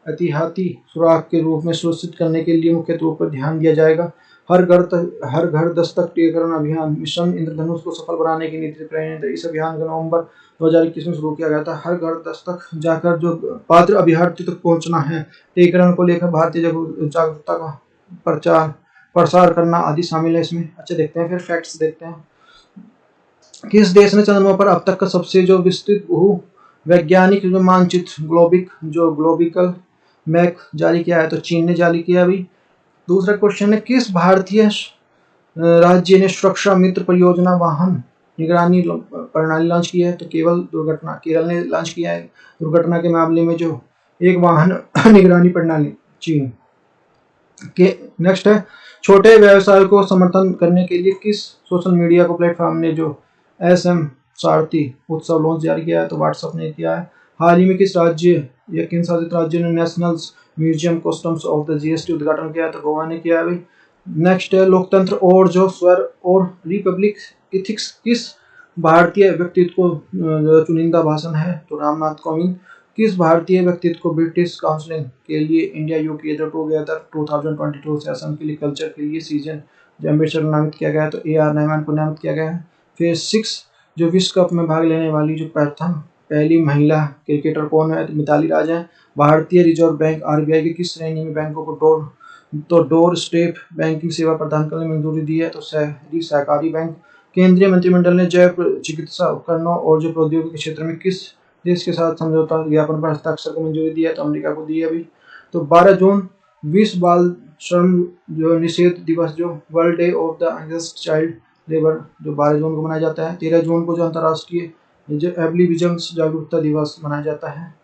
S1: एहतियाती खुराक के रूप में सुनिश्चित करने के लिए मुख्य रूप पर ध्यान दिया जाएगा। हर घर दस्तक टीकाकरण अभियान मिशन इंद्रधनुष को सफल बनाने की नीति प्रणीत है। इस अभियान को नवंबर 2021 में शुरू किया गया था। हर घर दस्तक जाकर जो पात्र अभ्यर्थी तक पहुंचना है, टीकाकरण को लेकर भारतीय जागरूकता का प्रसार करना आदि शामिल है इसमें। अच्छा देखते हैं, फिर फैक्ट्स देखते हैं। किस देश ने चंद्रमा पर अब तक का सबसे जो विस्तृत भू वैज्ञानिक मानचित्र ग्लोबिकल मैप जारी किया है? तो चीन ने जारी किया अभी। दूसरा क्वेश्चन है, किस भारतीय राज्य ने सुरक्षा मित्र परियोजना वाहन निगरानी प्रणाली लॉन्च की है? तो केरल ने लॉन्च किया है। दुर्घटना के मामले में जो एक वाहन निगरानी प्रणाली चीन के। नेक्स्ट है, छोटे व्यवसाय को समर्थन करने के लिए किस सोशल मीडिया को प्लेटफॉर्म ने जो SM सारथी उत्सव लॉन्च जारी किया है? तो व्हाट्सएप ने किया है। हाल ही में किस राज्य या केंद्र शासित राज्य ने national museum customs of the GST उद्घाटन किया? तो गोवा ने किया है। नेक्स्ट है, लोकतंत्र और जो स्वर और रिपब्लिक इथिक्स किस भारतीय व्यक्तित्व को चुनिंदा भाषण है? तो रामनाथ कोविंद। किस भारतीय व्यक्तित्व को ब्रिटिश काउंसिल के लिए इंडिया यूके टुगेदर 2022 सेशन के लिए कल्चर के लिए सीजन एम्बेसडर नामित किया गया? तो AR रहमान को नामित किया गया है। फिर 6 जो विश्व कप में भाग लेने वाली जो पहली महिला क्रिकेटर कौन है? तो मिताली राज है। भारतीय रिजर्व बैंक RBI की किस श्रेणी में बैंकों को डोर स्टेप बैंकिंग सेवा प्रदान करने में मंजूरी दी है? तो शहरी सहकारी बैंक। केंद्रीय मंत्रिमंडल ने जैव चिकित्सा उपकरणों और जो प्रौद्योगिकी के क्षेत्र में किस देश के साथ समझौता ज्ञापन पर हस्ताक्षर को मंजूरी दी है? तो अमेरिका को दी है अभी। तो 12 जून विश्व बाल श्रम जो निषेध दिवस जो world day of the against child labour जो 12 जून को मनाया जाता है। 13 जून को जो अंतर्राष्ट्रीय जो एब्लिविजन जागरूकता दिवस मनाया जाता है।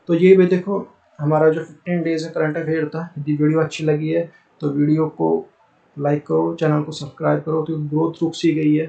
S1: तो ये भी देखो हमारा जो 15 डेज है करंट अफेयर था। यदि वीडियो अच्छी लगी है तो वीडियो को लाइक करो, चैनल को सब्सक्राइब करो, तो ग्रोथ रुक सी गई है।